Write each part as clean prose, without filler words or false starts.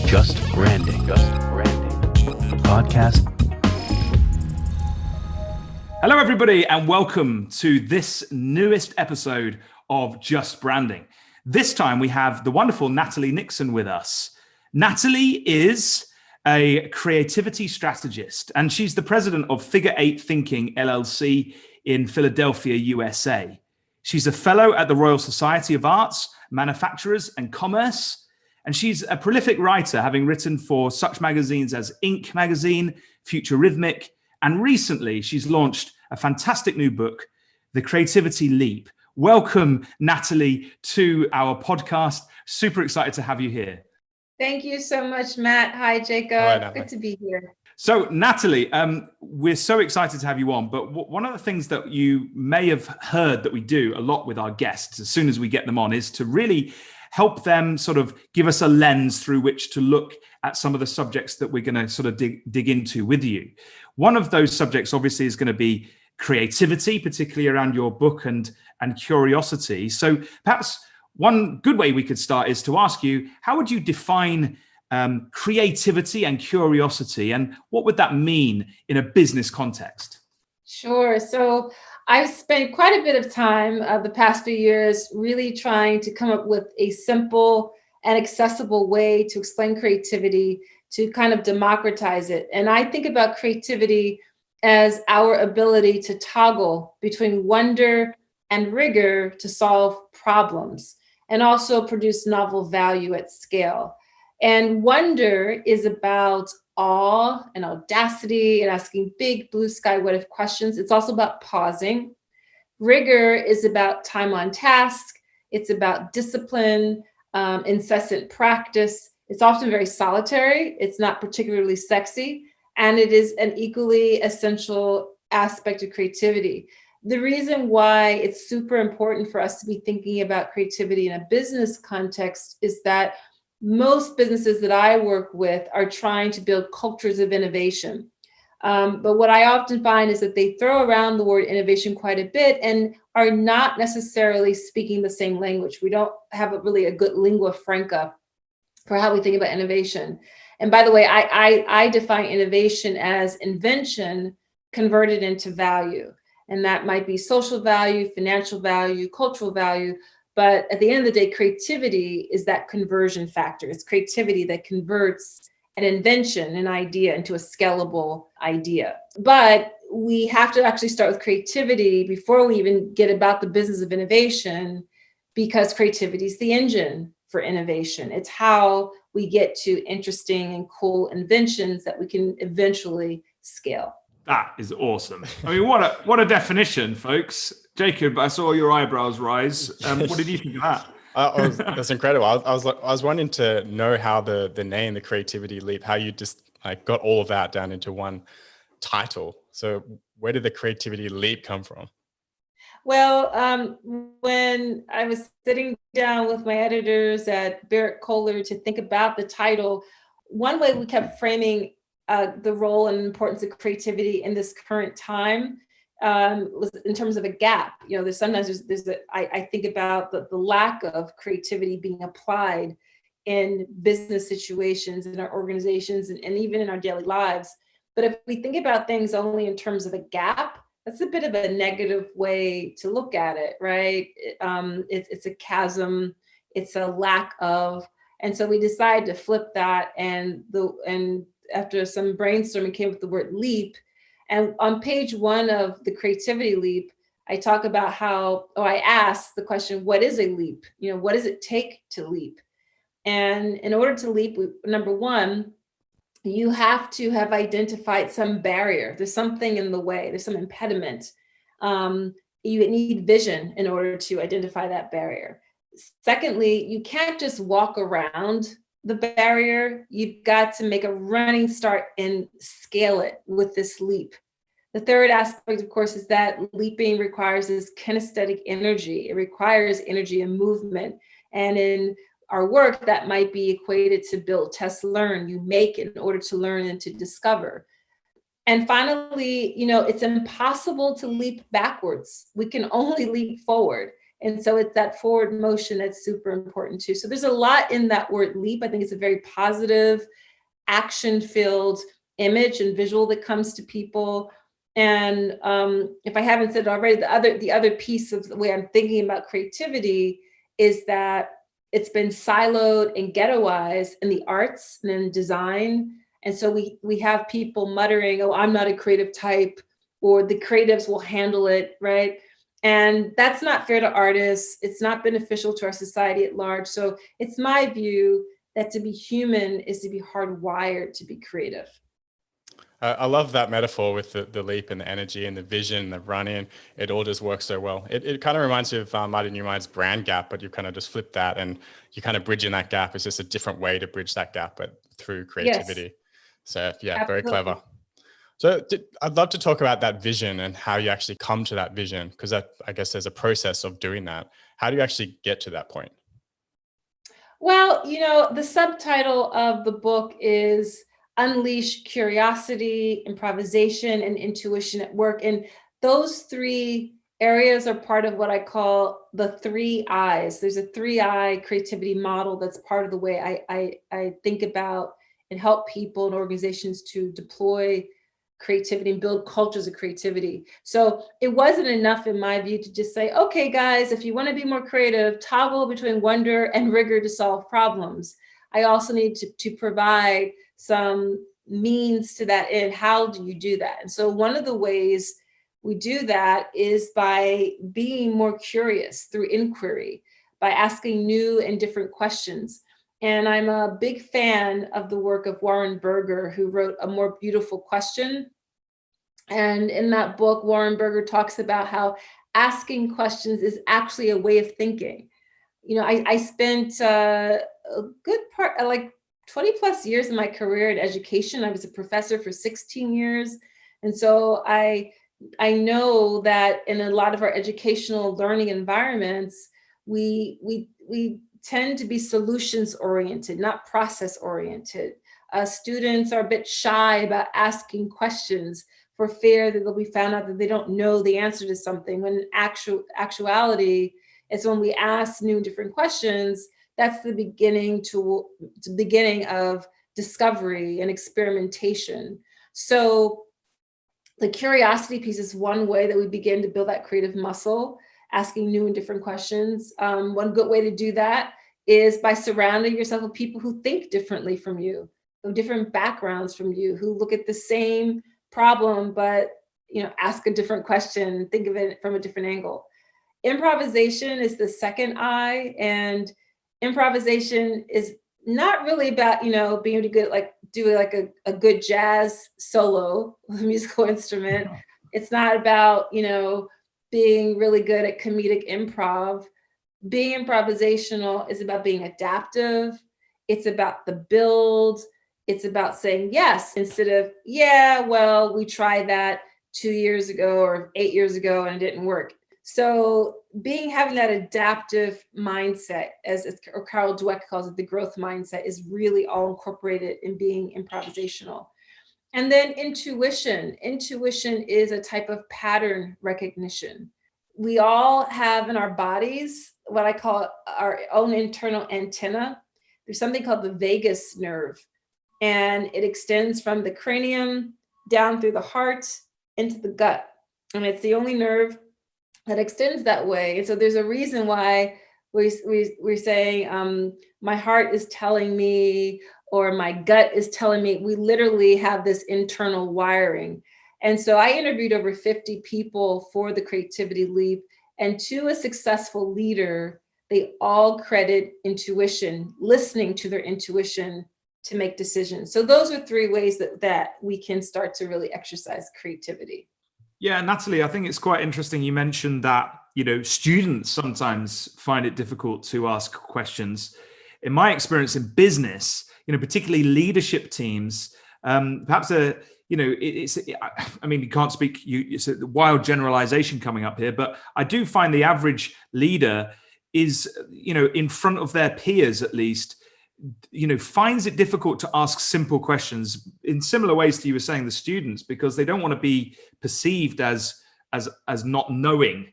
Just Branding. Podcast. Hello, everybody, and welcome to this newest episode of Just Branding. This time we have the wonderful Natalie Nixon with us. Natalie is a creativity strategist, and she's the president of Figure 8 Thinking, LLC in Philadelphia, USA. She's a fellow at the Royal Society of Arts, Manufacturers and Commerce, and she's a prolific writer, having written for such magazines as Inc. magazine, Future Rhythmic, and recently she's launched a fantastic new book, The Creativity Leap. Welcome, Natalie, to our podcast. Super excited to have you here. Thank you so much, Matt. Hi, Jacob. Hi, good to be here. So, Natalie, we're so excited to have you on, but one of the things that you may have heard that we do a lot with our guests as soon as we get them on is to really help them sort of give us a lens through which to look at some of the subjects that we're going to sort of dig into with you. One of those subjects obviously is going to be creativity, particularly around your book and curiosity. So perhaps one good way we could start is to ask you, how would you define creativity and curiosity, and what would that mean in a business context? Sure. So I've spent quite a bit of time the past few years really trying to come up with a simple and accessible way to explain creativity, to kind of democratize it. And I think about creativity as our ability to toggle between wonder and rigor to solve problems, and also produce novel value at scale. And wonder is about awe and audacity and asking big blue sky what if questions. It's also about pausing. Rigor is about time on task. It's about discipline, incessant practice. It's often very solitary. It's not particularly sexy. And it is an equally essential aspect of creativity. The reason why it's super important for us to be thinking about creativity in a business context is that most businesses that I work with are trying to build cultures of innovation. But what I often find is that they throw around the word innovation quite a bit and are not necessarily speaking the same language. We don't have a good lingua franca for how we think about innovation. And by the way, I define innovation as invention converted into value. And that might be social value, financial value, cultural value. But at the end of the day, creativity is that conversion factor. It's creativity that converts an invention, an idea, into a scalable idea. But we have to actually start with creativity before we even get about the business of innovation, because creativity is the engine for innovation. It's how we get to interesting and cool inventions that we can eventually scale. That is awesome. I mean, what a definition, folks. Jacob, I saw your eyebrows rise. What did you think of that? That's incredible. I was wanting to know how the name, the Creativity Leap, how you just got all of that down into one title. So where did the Creativity Leap come from? Well, when I was sitting down with my editors at Barrett Kohler to think about the title, one way we kept framing the role and importance of creativity in this current time was in terms of a gap. You know, I think about the lack of creativity being applied in business situations, in our organizations, and even in our daily lives. But if we think about things only in terms of a gap, that's a bit of a negative way to look at it, right? It's a chasm, it's a lack of, and so we decided to flip that, and after some brainstorming came with the word leap. And on page 1 of the Creativity Leap, I talk about I asked the question, what is a leap? You know, what does it take to leap? And in order to leap, number one, you have to have identified some barrier. There's something in the way, there's some impediment. You need vision in order to identify that barrier. Secondly, you can't just walk around the barrier. You've got to make a running start and scale it with this leap. The third aspect, of course, is that leaping requires this kinesthetic energy. It requires energy and movement. And in our work, that might be equated to build, test, learn. You make in order to learn and to discover. And finally, it's impossible to leap backwards. We can only leap forward. And so it's that forward motion that's super important too. So there's a lot in that word leap. I think it's a very positive, action-filled image and visual that comes to people. And if I haven't said it already, the other piece of the way I'm thinking about creativity is that it's been siloed and ghettoized in the arts and in design. And so we have people muttering, oh, I'm not a creative type, or the creatives will handle it, right? And that's not fair to artists. It's not beneficial to our society at large. So it's my view that to be human is to be hardwired to be creative. I love that metaphor with the leap and the energy and the vision, the run-in. It all just works so well. It kind of reminds me of Marty Neumann's brand gap, but you kind of just flip that and you kind of bridge in that gap. It's just a different way to bridge that gap, but through creativity. Yes. So yeah, Absolutely. Very clever. So I'd love to talk about that vision and how you actually come to that vision, because I guess there's a process of doing that. How do you actually get to that point? Well, the subtitle of the book is Unleash Curiosity, Improvisation, and Intuition at Work. And those three areas are part of what I call the 3 I's. There's a 3-I creativity model that's part of the way I think about and help people and organizations to deploy creativity and build cultures of creativity. So it wasn't enough, in my view, to just say, okay, guys, if you want to be more creative, toggle between wonder and rigor to solve problems. I also need to provide some means to that end. How do you do that? And so one of the ways we do that is by being more curious through inquiry, by asking new and different questions. And I'm a big fan of the work of Warren Berger, who wrote A More Beautiful Question. And in that book, Warren Berger talks about how asking questions is actually a way of thinking. I spent a good part, like 20 plus years in my career in education. I was a professor for 16 years. And so I know that in a lot of our educational learning environments, we tend to be solutions oriented, not process oriented. Students are a bit shy about asking questions for fear that they'll be found out that they don't know the answer to something, when in actuality, it's when we ask new and different questions, that's the beginning of discovery and experimentation. So the curiosity piece is one way that we begin to build that creative muscle, asking new and different questions. One good way to do that is by surrounding yourself with people who think differently from you, of different backgrounds from you, who look at the same problem, but ask a different question, think of it from a different angle. Improvisation is the second I, and improvisation is not really about, being able to do a good jazz solo with a musical instrument. It's not about, being really good at comedic improv. Being improvisational is about being adaptive. It's about the build. It's about saying yes instead of, yeah, well, we tried that 2 years ago or 8 years ago and it didn't work. So having that adaptive mindset, as Carol Dweck calls it, the growth mindset, is really all incorporated in being improvisational. And then intuition. Intuition is a type of pattern recognition. We all have in our bodies what I call our own internal antenna. There's something called the vagus nerve, and it extends from the cranium down through the heart into the gut. And it's the only nerve that extends that way. And so there's a reason why we're saying, my heart is telling me, or my gut is telling me. We literally have this internal wiring. And so I interviewed over 50 people for the Creativity Leap, and to a successful leader, they all credit intuition, listening to their intuition to make decisions. So those are 3 ways that we can start to really exercise creativity. Yeah, Natalie, I think it's quite interesting. You mentioned that, students sometimes find it difficult to ask questions. In my experience in business, particularly leadership teams, perhaps you can't speak, it's a wild generalization coming up here, but I do find the average leader is, in front of their peers at least, finds it difficult to ask simple questions in similar ways to you were saying the students, because they don't want to be perceived as not knowing.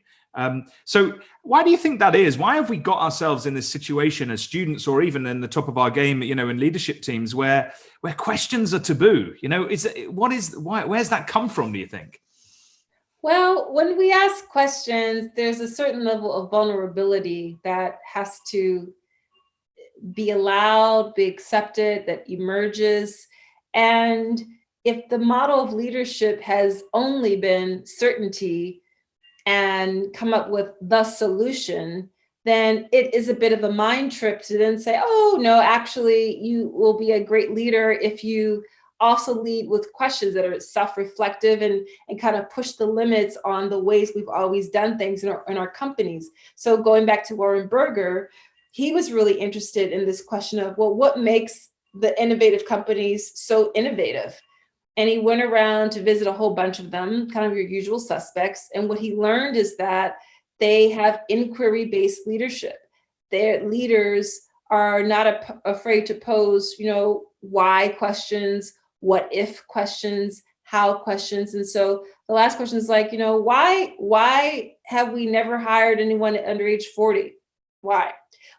So why do you think that is? Why have we got ourselves in this situation as students, or even in the top of our game, in leadership teams where questions are taboo? Where's that come from, do you think? Well, when we ask questions, there's a certain level of vulnerability that has to be allowed, be accepted, that emerges. And if the model of leadership has only been certainty and come up with the solution, then it is a bit of a mind trip to then say, oh, no, actually, you will be a great leader if you also lead with questions that are self-reflective and kind of push the limits on the ways we've always done things in our companies. So going back to Warren Berger, he was really interested in this question of, well, what makes the innovative companies so innovative? And he went around to visit a whole bunch of them, kind of your usual suspects. And what he learned is that they have inquiry-based leadership. Their leaders are not afraid to pose, why questions, what if questions, how questions. And so the last question is like, why have we never hired anyone under age 40? Why?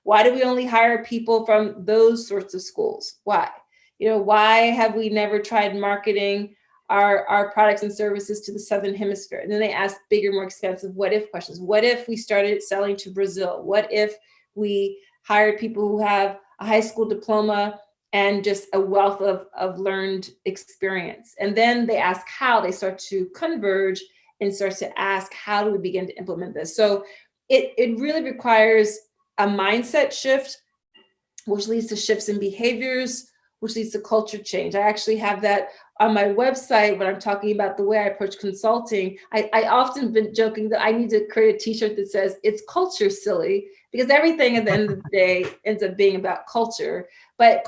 Why do we only hire people from those sorts of schools? Why? Why have we never tried marketing our products and services to the Southern Hemisphere? And then they ask bigger, more expensive what if questions. What if we started selling to Brazil? What if we hired people who have a high school diploma and just a wealth of learned experience? And then they ask how. They start to converge and start to ask, how do we begin to implement this? So it really requires a mindset shift, which leads to shifts in behaviors, which leads to culture change. I actually have that on my website when I'm talking about the way I approach consulting. I often been joking that I need to create a t-shirt that says, it's culture silly, because everything at the end of the day ends up being about culture. But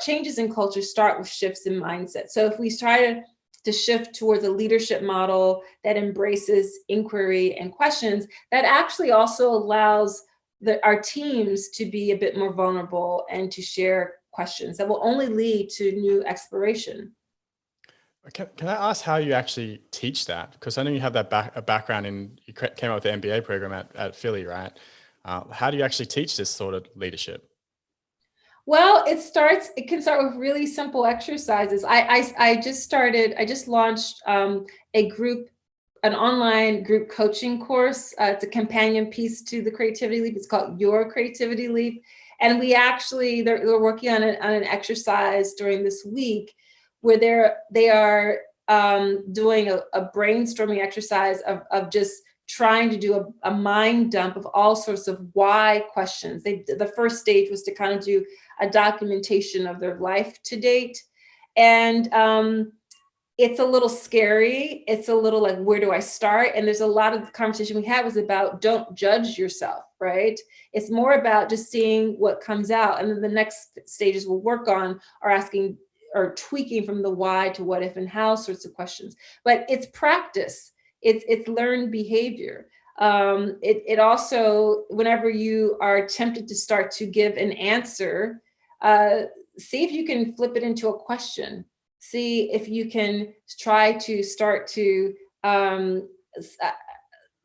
changes in culture start with shifts in mindset. So if we try to shift towards a leadership model that embraces inquiry and questions, that actually also allows our teams to be a bit more vulnerable and to share questions that will only lead to new exploration. Can I ask how you actually teach that? Because I know you have that background you came up with the MBA program at Philly, right? How do you actually teach this sort of leadership? Well, it can start with really simple exercises. I just launched an online group coaching course. It's a companion piece to the Creativity Leap. It's called Your Creativity Leap. And they're working on an exercise during this week where they are doing a brainstorming exercise of just trying to do a mind dump of all sorts of why questions. The first stage was to kind of do a documentation of their life to date. And it's a little scary. It's a little like, where do I start? And there's a lot of the conversation we had was about, don't judge yourself, right? It's more about just seeing what comes out. And then the next stages we'll work on are asking or tweaking from the why to what if and how sorts of questions. But it's practice. It's learned behavior. It also, whenever you are tempted to start to give an answer, see if you can flip it into a question. See if you can try to start to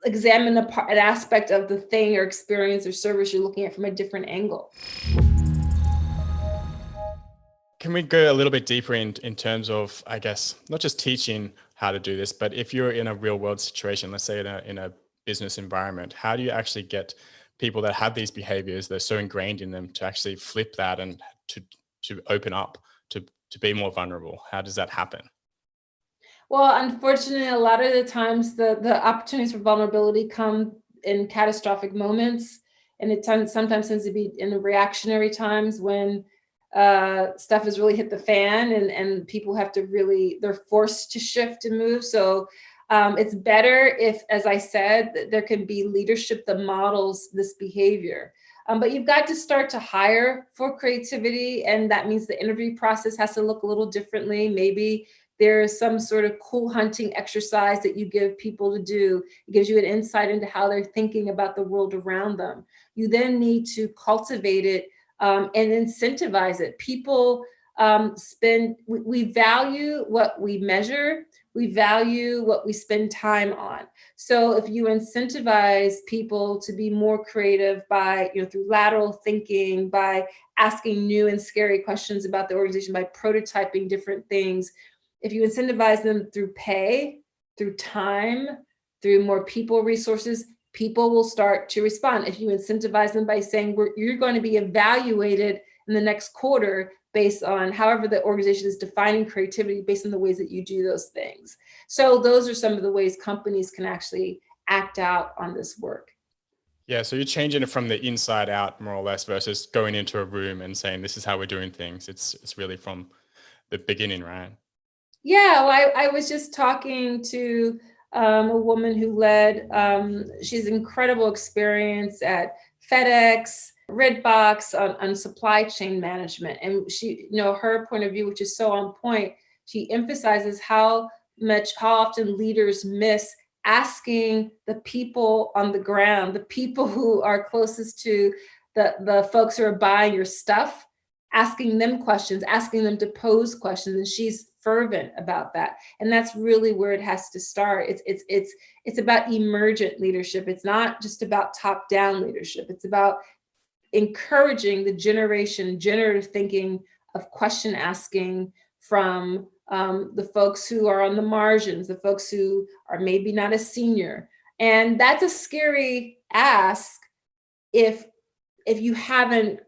examine an aspect of the thing or experience or service you're looking at from a different angle. Can we go a little bit deeper in terms of, I guess, not just teaching how to do this, but if you're in a real world situation, let's say in a business environment, how do you actually get people that have these behaviors, they're so ingrained in them, to actually flip that and to open up, to be more vulnerable? How does that happen? Well, unfortunately, a lot of the times the opportunities for vulnerability come in catastrophic moments. And it sometimes tends to be in the reactionary times when stuff has really hit the fan and people have to they're forced to shift and move. So it's better if, as I said, there can be leadership that models this behavior. But you've got to start to hire for creativity. And that means the interview process has to look a little differently. Maybe there's some sort of cool hunting exercise that you give people to do. It gives you an insight into how they're thinking about the world around them. You then need to cultivate it and incentivize it. People we value what we measure. We value what we spend time on. So if you incentivize people to be more creative by, through lateral thinking, by asking new and scary questions about the organization, by prototyping different things, if you incentivize them through pay, through time, through more people resources, people will start to respond. If you incentivize them by saying, you're going to be evaluated in the next quarter based on however the organization is defining creativity, based on the ways that you do those things. So those are some of the ways companies can actually act out on this work. Yeah, so you're changing it from the inside out, more or less, versus going into a room and saying, this is how we're doing things. It's really from the beginning, right? Yeah, well, I was just talking to a woman who led, she's incredible experience at FedEx, Redbox on supply chain management. And she, her point of view, which is so on point, she emphasizes how often leaders miss asking the people on the ground, the people who are closest to the folks who are buying your stuff, asking them questions, asking them to pose questions. And she's fervent about that. And that's really where it has to start. It's about emergent leadership. It's not just about top-down leadership. It's about encouraging the generative thinking of question asking from the folks who are on the margins, the folks who are maybe not as senior. And that's a scary ask if you haven't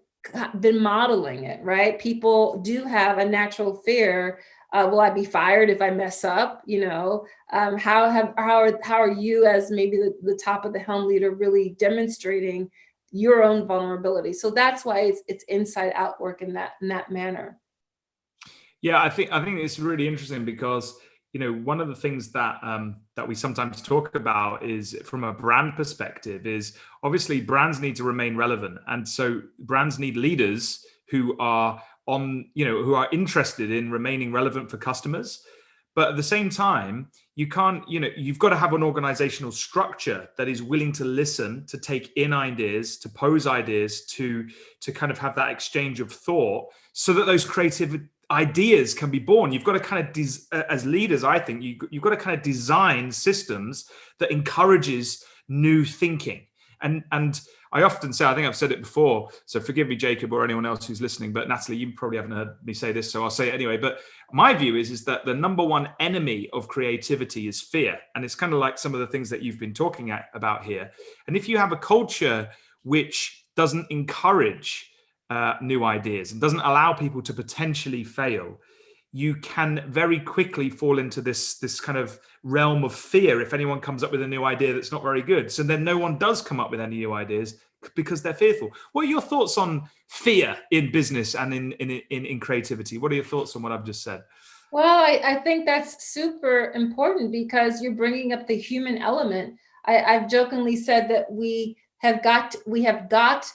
been modeling it, right? People do have a natural fear. Will I be fired if I mess up? How are you as maybe the top of the helm leader really demonstrating your own vulnerability? So that's why it's inside out work in that manner. Yeah, I think it's really interesting because one of the things that we sometimes talk about is from a brand perspective is obviously brands need to remain relevant, and so brands need leaders who are who are interested in remaining relevant for customers. But at the same time, you can't, you've got to have an organizational structure that is willing to listen, to take in ideas, to pose ideas, to kind of have that exchange of thought so that those creative ideas can be born. You've got to kind of, as leaders, I think you've got to kind of design systems that encourages new thinking. And I often say, I think I've said it before, so forgive me, Jacob, or anyone else who's listening, but Natalie, you probably haven't heard me say this, so I'll say it anyway. But my view is that the number one enemy of creativity is fear. And it's kind of like some of the things that you've been talking about here. And if you have a culture which doesn't encourage new ideas and doesn't allow people to potentially fail, you can very quickly fall into this kind of realm of fear if anyone comes up with a new idea that's not very good. So then no one does come up with any new ideas because they're fearful. What are your thoughts on fear in business and in creativity? What are your thoughts on what I've just said? Well, I think that's super important because you're bringing up the human element. I've jokingly said that we have got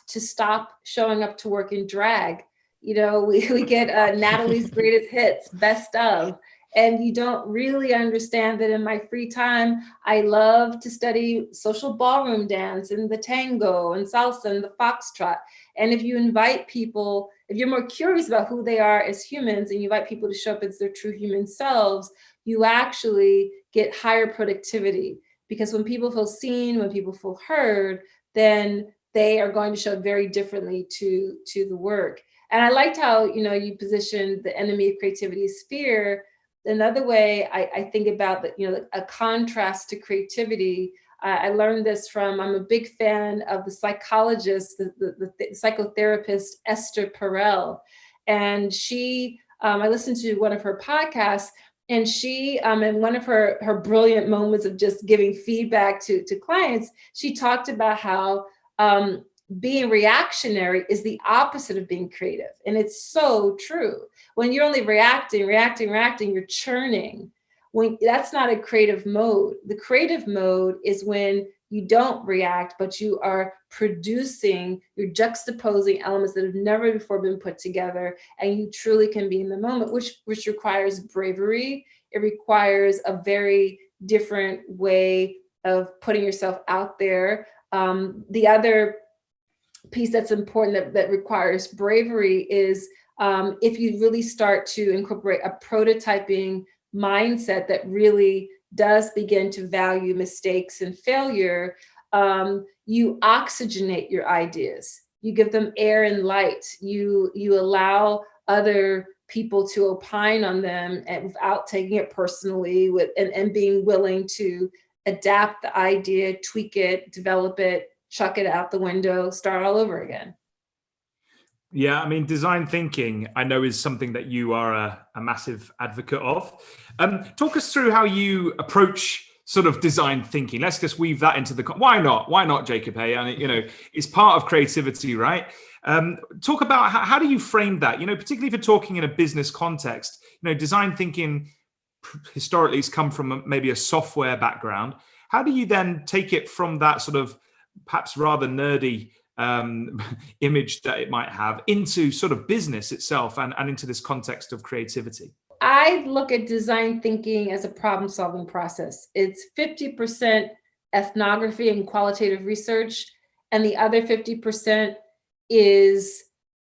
to stop showing up to work in drag. We get Natalie's greatest hits, best of, and you don't really understand that in my free time, I love to study social ballroom dance and the tango and salsa and the foxtrot. And if you invite people, if you're more curious about who they are as humans and you invite people to show up as their true human selves, you actually get higher productivity. Because when people feel seen, when people feel heard, then they are going to show up very differently to the work. And I liked how, you positioned the enemy of creativity as fear. Another way I think about that, a contrast to creativity. I learned this from, I'm a big fan of the psychologist, the psychotherapist, Esther Perel. And she, I listened to one of her podcasts, and she, in one of her brilliant moments of just giving feedback to clients, she talked about how being reactionary is the opposite of being creative. And it's so true. When you're only reacting, you're churning. That's not a creative mode. The creative mode is when you don't react, but you are producing, you're juxtaposing elements that have never before been put together, and you truly can be in the moment, which requires bravery. It requires a very different way of putting yourself out there. The other piece that's important that requires bravery is if you really start to incorporate a prototyping mindset that really does begin to value mistakes and failure, you oxygenate your ideas. You give them air and light. You allow other people to opine on them and without taking it personally, and being willing to adapt the idea, tweak it, develop it, chuck it out the window, start all over again. Yeah, I mean, design thinking, I know, is something that you are a massive advocate of. Talk us through how you approach sort of design thinking. Let's just weave that into the. Why not? Why not, Jacob? Hey, and it's part of creativity, right? Talk about how do you frame that? Particularly if you're talking in a business context. Design thinking historically has come from maybe a software background. How do you then take it from that sort of perhaps rather nerdy image that it might have into sort of business itself and into this context of creativity? I look at design thinking as a problem-solving process. It's 50% ethnography and qualitative research, and the other 50% is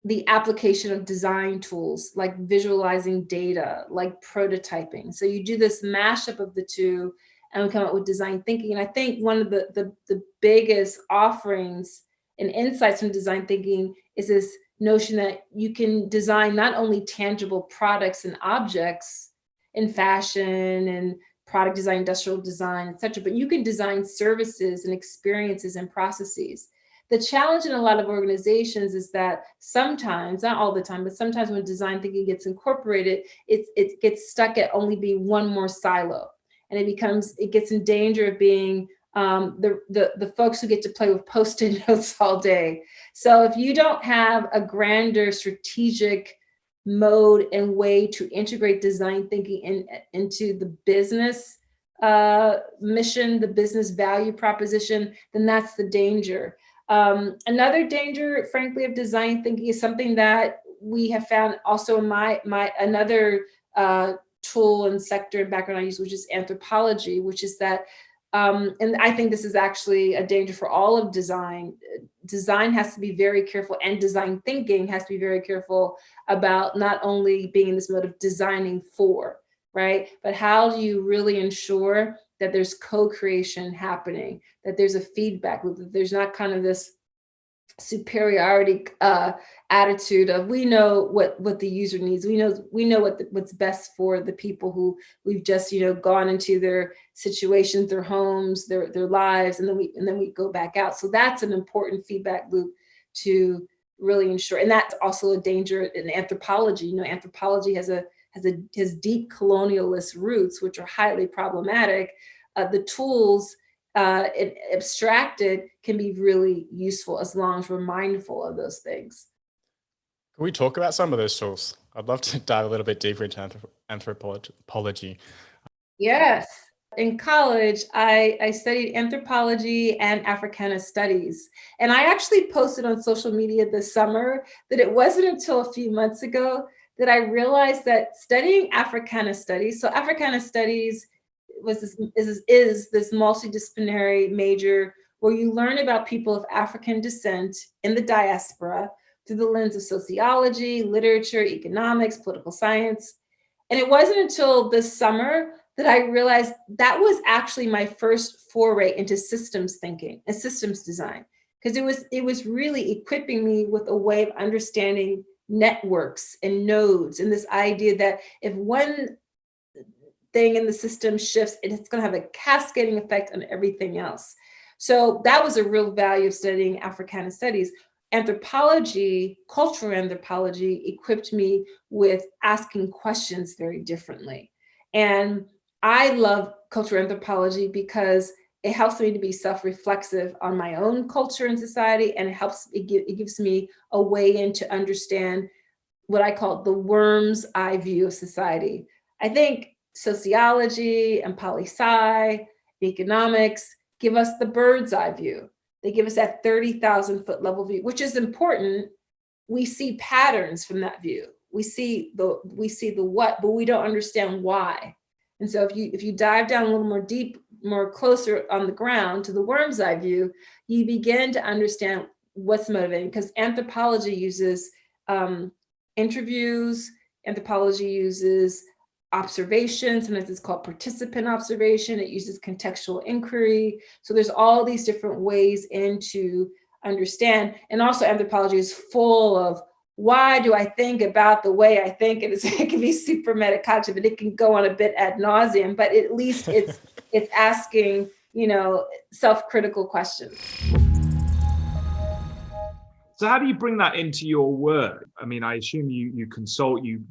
the application of design tools like visualizing data, like prototyping. So you do this mashup of the two and we come up with design thinking. And I think one of the biggest offerings and insights from design thinking is this notion that you can design not only tangible products and objects in fashion and product design, industrial design, et cetera, but you can design services and experiences and processes. The challenge in a lot of organizations is that sometimes, not all the time, but sometimes when design thinking gets incorporated, it gets stuck at only being one more silo. And it gets in danger of being the folks who get to play with Post-it notes all day. So if you don't have a grander strategic mode and way to integrate design thinking into the business mission, the business value proposition, then that's the danger. Another danger, frankly, of design thinking is something that we have found also in my another tool and sector and background I use, which is anthropology, which is that, and I think this is actually a danger for all of design. Design has to be very careful, and design thinking has to be very careful about not only being in this mode of designing for, right? But how do you really ensure that there's co-creation happening, that there's a feedback loop, that there's not kind of this superiority attitude of we know what the user needs, we know what's best for the people who we've just gone into their situations, their homes, their lives, and then we go back out. So that's an important feedback loop to really ensure, and that's also a danger in anthropology. Anthropology has deep colonialist roots, which are highly problematic. The tools abstracted can be really useful as long as we're mindful of those things. Can we talk about some of those tools? I'd love to dive a little bit deeper into anthropology. Yes. In college, I studied anthropology and Africana studies. And I actually posted on social media this summer that it wasn't until a few months ago that I realized that studying Africana studies, so Africana studies is this multidisciplinary major where you learn about people of African descent in the diaspora through the lens of sociology, literature, economics, political science. And it wasn't until this summer that I realized that was actually my first foray into systems thinking and systems design, because it was really equipping me with a way of understanding networks and nodes, and this idea that if one thing in the system shifts, it's going to have a cascading effect on everything else. So that was a real value of studying Africana studies. Anthropology, cultural anthropology, equipped me with asking questions very differently. And I love cultural anthropology because it helps me to be self-reflexive on my own culture and society, and it gives me a way in to understand what I call the worm's eye view of society. I think sociology and poli-sci, economics give us the bird's eye view. They give us that 30,000 foot level view, which is important. We see patterns from that view. We see the what, but we don't understand why. And so if you dive down a little more deep, more closer on the ground to the worm's eye view, you begin to understand what's motivating, because anthropology uses interviews, anthropology uses observation. Sometimes it's called participant observation. It uses contextual inquiry. So there's all these different ways to understand. And also anthropology is full of, why do I think about the way I think? And it can be super metacognitive, and it can go on a bit ad nauseum, but at least it's asking, self-critical questions. So how do you bring that into your work? I mean, I assume you consult, you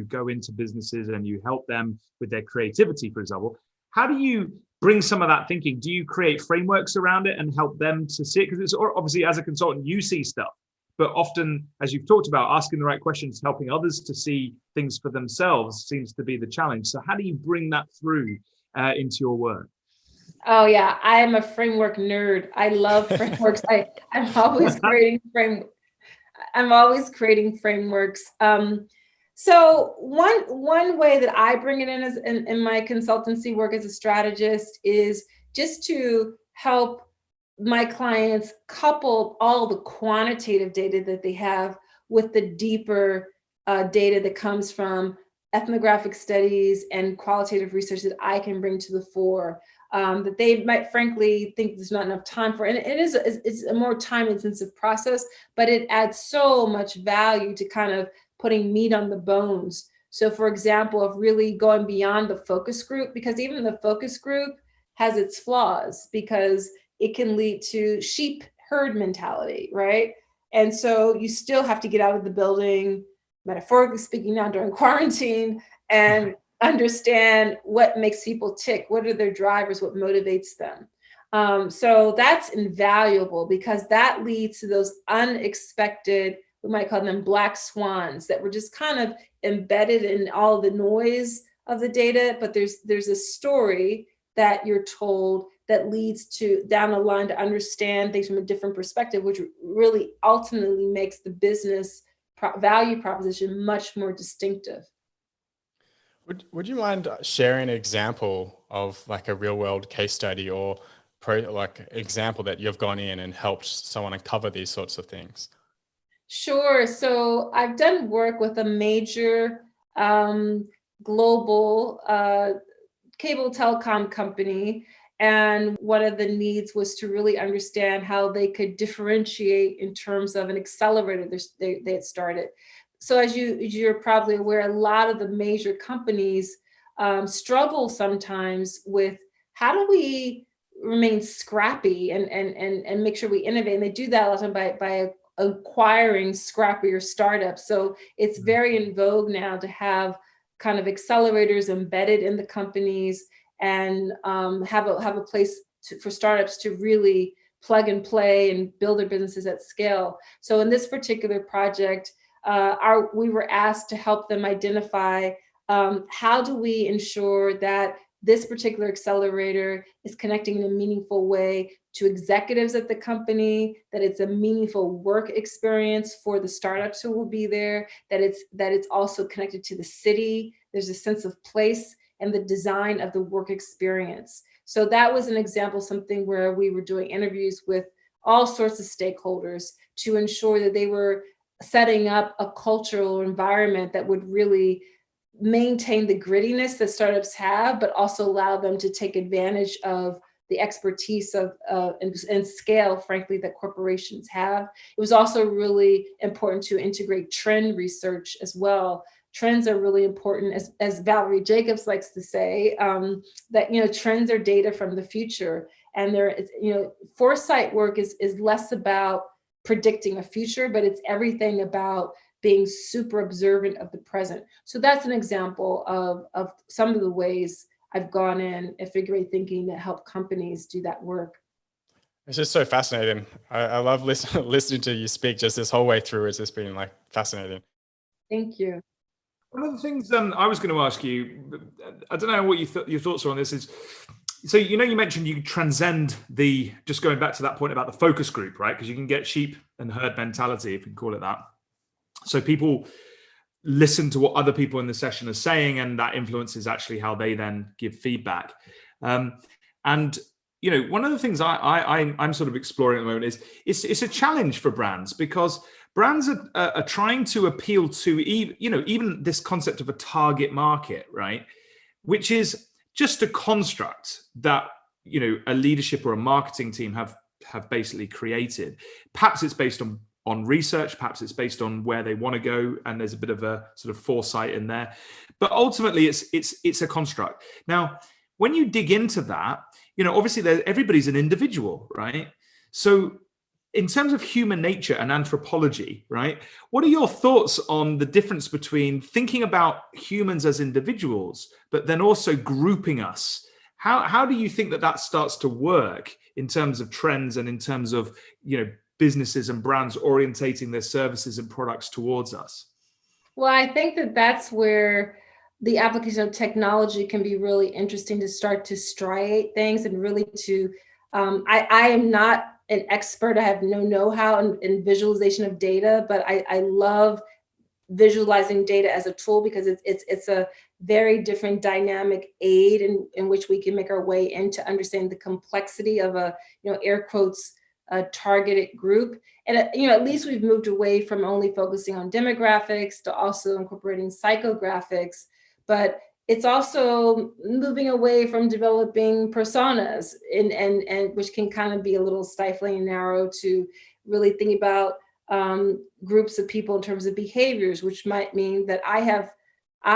go into businesses and you help them with their creativity, for example. How do you bring some of that thinking? Do you create frameworks around it and help them to see it? Because it's obviously, as a consultant, you see stuff, but often, as you've talked about, asking the right questions, helping others to see things for themselves seems to be the challenge. So how do you bring that through into your work? Oh yeah, I am a framework nerd. I love frameworks. I'm always creating frameworks. So one way that I bring it in is in my consultancy work as a strategist is just to help my clients couple all the quantitative data that they have with the deeper data that comes from ethnographic studies and qualitative research that I can bring to the fore, that they might frankly think there's not enough time for. And it's a more time intensive process, but it adds so much value to kind of putting meat on the bones. So for example, of really going beyond the focus group, because even the focus group has its flaws, because it can lead to sheep herd mentality, right? And so you still have to get out of the building, metaphorically speaking now during quarantine, and understand what makes people tick, what are their drivers, what motivates them. So that's invaluable, because that leads to those unexpected, we might call them black swans, that were just kind of embedded in all the noise of the data, but there's a story that you're told that leads to down the line to understand things from a different perspective, which really ultimately makes the business value proposition much more distinctive. Would you mind sharing an example of like a real world case study or example that you've gone in and helped someone uncover these sorts of things? Sure. So I've done work with a major global cable telecom company. And one of the needs was to really understand how they could differentiate in terms of an accelerator they had started. So as you're probably aware, a lot of the major companies struggle sometimes with, how do we remain scrappy and make sure we innovate? And they do that a lot of time by acquiring scrappier startups. So it's very in vogue now to have kind of accelerators embedded in the companies, and have a place for startups to really plug and play and build their businesses at scale. So in this particular project, we were asked to help them identify how do we ensure that this particular accelerator is connecting in a meaningful way to executives at the company, that it's a meaningful work experience for the startups who will be there, that it's also connected to the city. There's a sense of place and the design of the work experience. So that was an example, something where we were doing interviews with all sorts of stakeholders to ensure that they were setting up a cultural environment that would really maintain the grittiness that startups have, but also allow them to take advantage of the expertise of and scale, frankly, that corporations have. It was also really important to integrate trend research as well. Trends are really important, as Valerie Jacobs likes to say, that trends are data from the future, and foresight work is less about predicting a future, but it's everything about being super observant of the present. So that's an example of some of the ways I've gone in at figure eight thinking that help companies do that work. It's just so fascinating. I love listening to you speak just this whole way through. It's just been like fascinating. Thank you. One of the things I was going to ask you, I don't know what your thoughts are on this, is, so you mentioned you transcend just going back to that point about the focus group, right? Because you can get sheep and herd mentality, if you can call it that. So people listen to what other people in the session are saying, and that influences actually how they then give feedback. And one of the things I'm sort of exploring at the moment is it's a challenge for brands, because brands are trying to appeal to even this concept of a target market, right? Which is just a construct that a leadership or a marketing team have basically created. Perhaps it's based on research, perhaps it's based on where they want to go, and there's a bit of a sort of foresight in there. But ultimately, it's a construct. Now, when you dig into that, obviously everybody's an individual, right? So in terms of human nature and anthropology, right, what are your thoughts on the difference between thinking about humans as individuals, but then also grouping us? How do you think that starts to work in terms of trends and in terms of, businesses and brands orientating their services and products towards us? Well, I think that's where the application of technology can be really interesting, to start to striate things and really to, I am not an expert. I have no know-how in visualization of data, but I love visualizing data as a tool, because it's a very different dynamic aid in which we can make our way into understanding the complexity of a, air quotes, a targeted group. And at least we've moved away from only focusing on demographics to also incorporating psychographics, but it's also moving away from developing personas, and which can kind of be a little stifling and narrow, to really think about groups of people in terms of behaviors, which might mean that I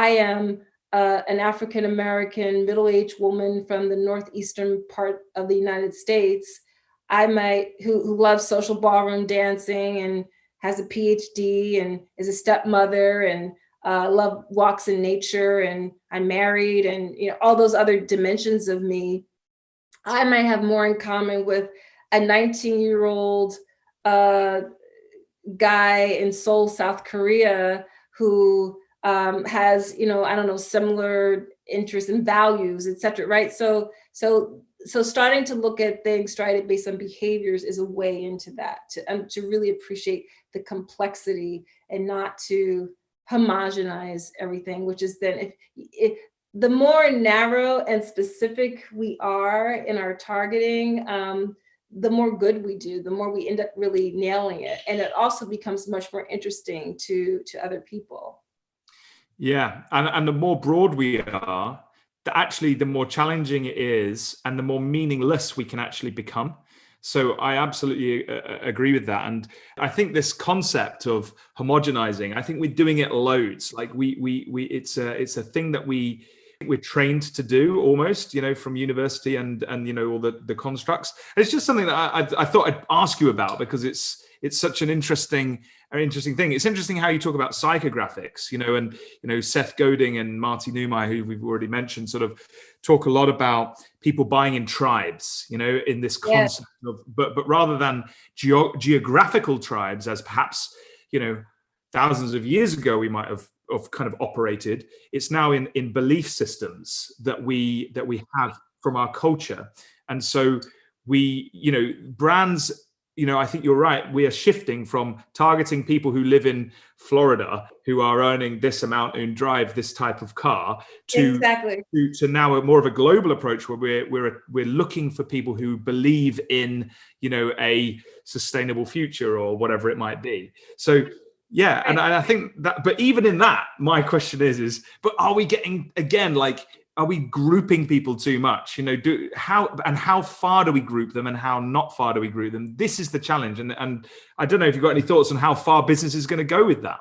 am an African-American middle-aged woman from the northeastern part of the United States. Who loves social ballroom dancing and has a PhD and is a stepmother and love walks in nature, and I'm married, and all those other dimensions of me. I might have more in common with a 19-year-old guy in Seoul, South Korea, who has, I don't know, similar interests and values, et cetera, right? So starting to look at things, try to based on behaviors, is a way into that, to really appreciate the complexity and not to homogenize everything, which is then if the more narrow and specific we are in our targeting, the more good we do, the more we end up really nailing it. And it also becomes much more interesting to other people. Yeah, and the more broad we are, actually the more challenging it is, and the more meaningless we can actually become. So I absolutely agree with that. And I think this concept of homogenizing, I think we're doing it loads. Like it's a thing that we're trained to do almost, from university and all the constructs. And it's just something that I thought I'd ask you about, because it's such an interesting thing. It's interesting how you talk about psychographics, and Seth Godin and Marty Neumeyer, who we've already mentioned, sort of talk a lot about people buying in tribes, in this concept of, but rather than geographical tribes, as perhaps, thousands of years ago we might have kind of operated. It's now in belief systems that we have from our culture. And so brands, I think you're right. We are shifting from targeting people who live in Florida, who are earning this amount and drive this type of car, to now more of a global approach, where we're looking for people who believe in, a sustainable future or whatever it might be. So yeah, and I think that, but even in that, my question is, but are we getting, again, are we grouping people too much? How far do we group them, and how not far do we group them? This is the challenge. And I don't know if you've got any thoughts on how far business is going to go with that.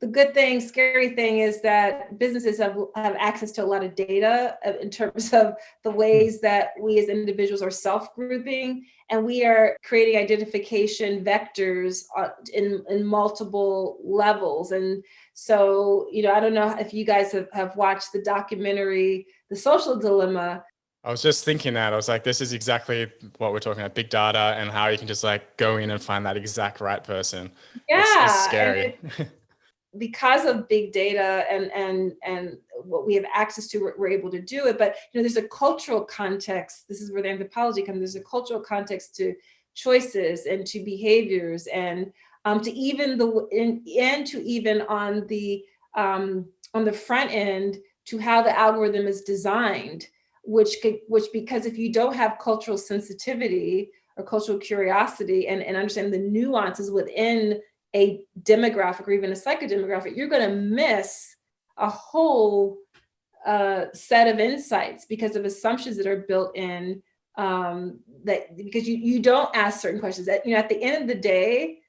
The scary thing is that businesses have access to a lot of data in terms of the ways that we as individuals are self-grouping, and we are creating identification vectors in multiple levels. And so, I don't know if you guys have watched the documentary, The Social Dilemma. I was just thinking that. I was like, this is exactly what we're talking about, big data, and how you can just go in and find that exact right person. Yeah. It's scary. Because of big data and what we have access to, we're able to do it. But there's a cultural context. This is where the anthropology comes. There's a cultural context to choices and to behaviors, and to even on the front end, to how the algorithm is designed. Which because if you don't have cultural sensitivity or cultural curiosity and understand the nuances within a demographic or even a psychodemographic, you're going to miss a whole set of insights because of assumptions that are built in, that because you don't ask certain questions. That, at the end of the day,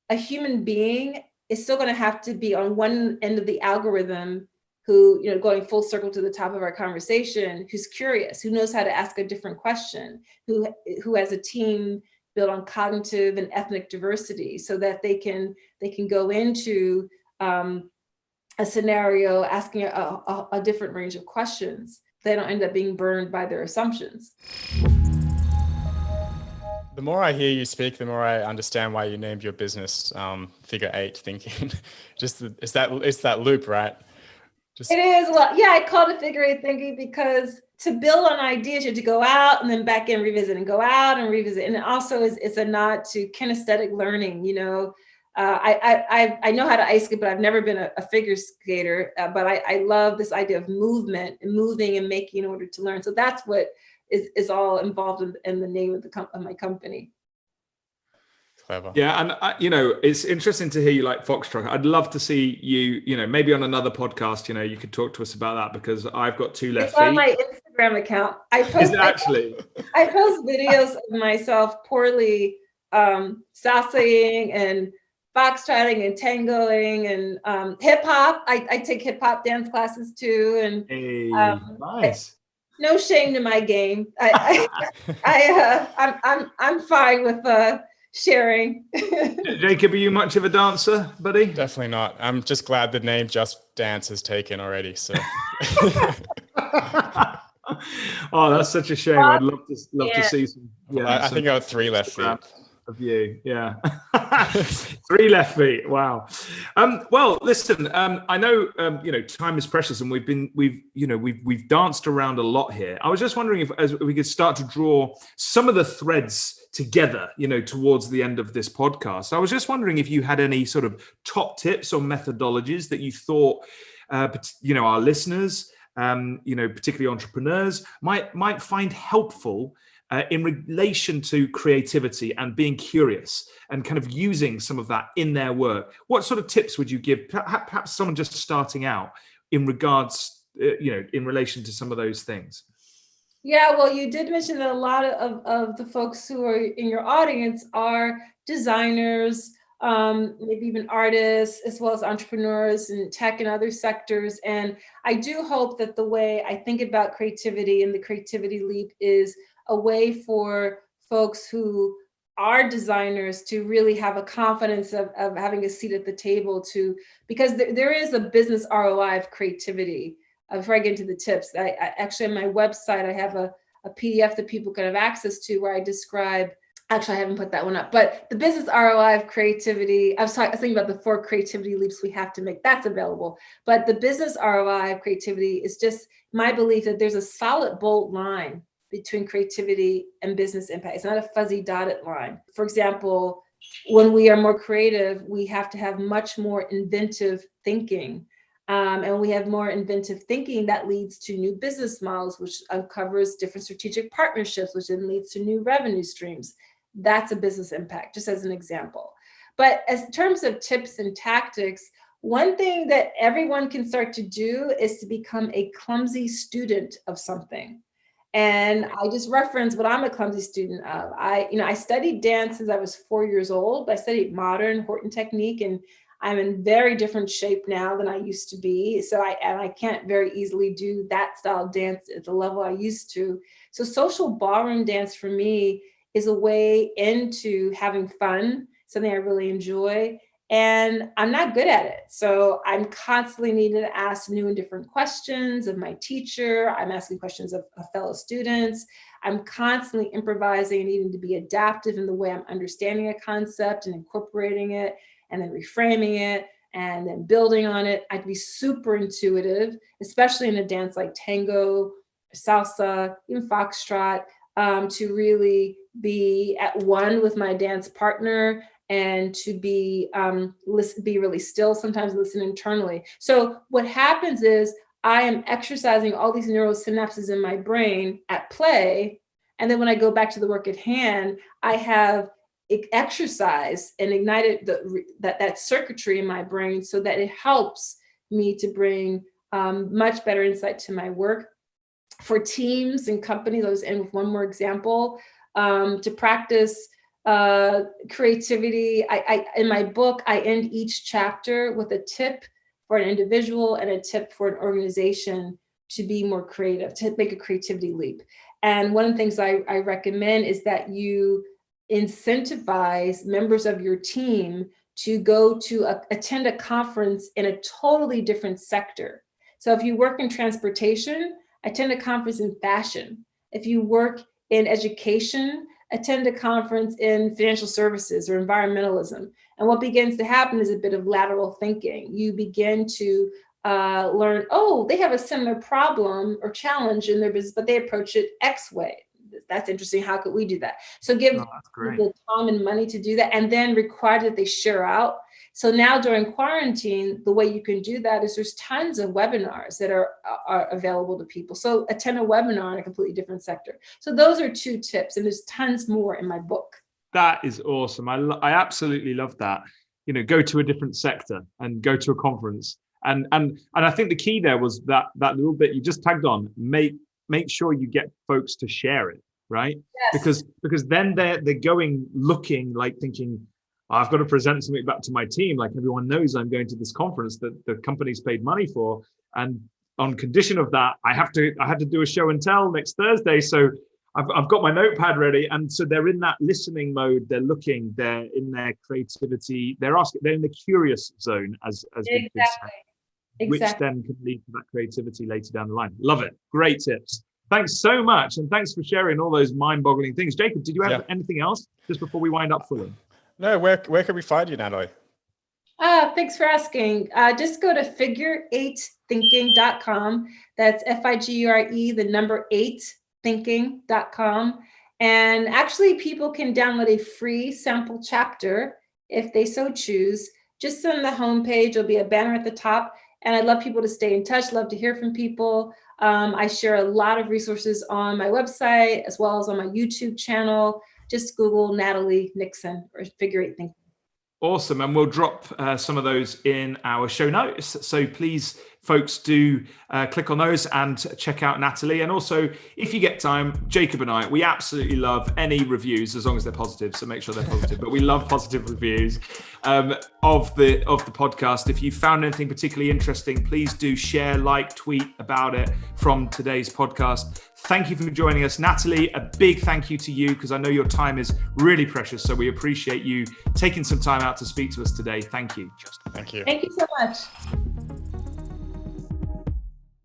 a human being is still going to have to be on one end of the algorithm, who, going full circle to the top of our conversation, who's curious, who knows how to ask a different question, who has a team built on cognitive and ethnic diversity, so that they can go into a scenario asking a different range of questions. They don't end up being burned by their assumptions. The more I hear you speak, the more I understand why you named your business Figure 8 Thinking. It's that loop, right? It is. Well, yeah, I called it Figure 8 Thinking because to build on ideas, you have to go out and then back in, revisit, and go out and revisit. And it also it's a nod to kinesthetic learning. I know how to ice skate, but I've never been a figure skater. But I love this idea of movement and moving and making in order to learn. So that's what is all involved in the name of my company. Clever. Yeah, and it's interesting to hear you like Foxtrot. I'd love to see you, maybe on another podcast, you could talk to us about that, because I've got two left feet. It's on my Instagram account. Is it actually? I post videos of myself poorly salsaing and foxtrotting and tangoing and hip hop. I take hip hop dance classes too, and nice. No shame to my game. I'm fine with sharing. Jacob, are you much of a dancer, buddy? Definitely not. I'm just glad the name Just Dance has taken already. So. Oh, that's such a shame. I'd love to see some. Yeah, I think I have 3 left feet. Of you, yeah. 3 left feet. Wow. Well, listen. I know time is precious, and we've danced around a lot here. I was just wondering as we could start to draw some of the threads together, towards the end of this podcast. I was just wondering if you had any sort of top tips or methodologies that you thought, our listeners, particularly entrepreneurs, might find helpful in relation to creativity and being curious and kind of using some of that in their work. What sort of tips would you give perhaps someone just starting out in regards, in relation to some of those things? Yeah, well, you did mention that a lot of the folks who are in your audience are designers, maybe even artists, as well as entrepreneurs in tech and other sectors. And I do hope that the way I think about creativity and the creativity leap is a way for folks who are designers to really have a confidence of having a seat at the table, because there is a business ROI of creativity. Before I get into the tips, I actually on my website, I have a PDF that people can have access to where I describe, actually I haven't put that one up, but the business ROI of creativity. I was thinking about the 4 creativity leaps we have to make. That's available. But the business ROI of creativity is just my belief that there's a solid, bold line between creativity and business impact. It's not a fuzzy dotted line. For example, when we are more creative, we have to have much more inventive thinking. And we have more inventive thinking that leads to new business models, which uncovers different strategic partnerships, which then leads to new revenue streams. That's a business impact, just as an example. But as in terms of tips and tactics, one thing that everyone can start to do is to become a clumsy student of something. And I just reference what I'm a clumsy student of. I studied dance since I was 4 years old. I studied modern Horton technique, and I'm in very different shape now than I used to be. So I can't very easily do that style of dance at the level I used to. So social ballroom dance for me is a way into having fun, something I really enjoy. And I'm not good at it. So I'm constantly needing to ask new and different questions of my teacher. I'm asking questions of fellow students. I'm constantly improvising and needing to be adaptive in the way I'm understanding a concept and incorporating it, and then reframing it, and then building on it. I can be super intuitive, especially in a dance like tango, salsa, even foxtrot, to really be at one with my dance partner and to be really still, sometimes listen internally. So what happens is I am exercising all these neural synapses in my brain at play. And then when I go back to the work at hand, I have exercise and ignited that circuitry in my brain so that it helps me to bring much better insight to my work. For teams and companies, I'll just end with one more example, to practice creativity. In my book, I end each chapter with a tip for an individual and a tip for an organization to be more creative, to make a creativity leap. And one of the things I recommend is that you incentivize members of your team to go to attend a conference in a totally different sector. So if you work in transportation, attend a conference in fashion. If you work in education, attend a conference in financial services or environmentalism. And what begins to happen is a bit of lateral thinking. You begin to learn, oh, they have a similar problem or challenge in their business, but they approach it X way. That's interesting. How could we do that? So give people time and money to do that, and then require that they share out. So now during quarantine, the way you can do that is there's tons of webinars that are available to people. So attend a webinar in a completely different sector. So those are 2 tips, and there's tons more in my book. That is awesome. I absolutely love that. Go to a different sector and go to a conference. And I think the key there was that little bit you just tagged on, make sure you get folks to share it, right? Yes. Because then they're going looking, like thinking, I've got to present something back to my team. Like everyone knows I'm going to this conference that the company's paid money for. And on condition of that, I had to do a show and tell next Thursday. So I've got my notepad ready. And so they're in that listening mode. They're looking, they're in their creativity. They're in the curious zone, as we could say, which then can lead to that creativity later down the line. Love it. Great tips. Thanks so much. And thanks for sharing all those mind-boggling things. Jacob, did you have anything else just before we wind up fully? No, where can we find you, Natalie? Thanks for asking. Just go to figure8thinking.com. That's FIGURE, the number 8thinking.com. And actually, people can download a free sample chapter if they so choose. Just on the homepage, there'll be a banner at the top. And I'd love people to stay in touch, love to hear from people. I share a lot of resources on my website, as well as on my YouTube channel. Just Google Natalie Nixon or Figure 8 Thinking. Awesome. And we'll drop some of those in our show notes. So please, folks, do click on those and check out Natalie. And also, if you get time, Jacob and I, we absolutely love any reviews as long as they're positive. So make sure they're positive. But we love positive reviews of the podcast. If you found anything particularly interesting, please do share, like, tweet about it from today's podcast. Thank you for joining us. Natalie, a big thank you to you, because I know your time is really precious. So we appreciate you taking some time out to speak to us today. Thank you. Thank you. Thank you so much.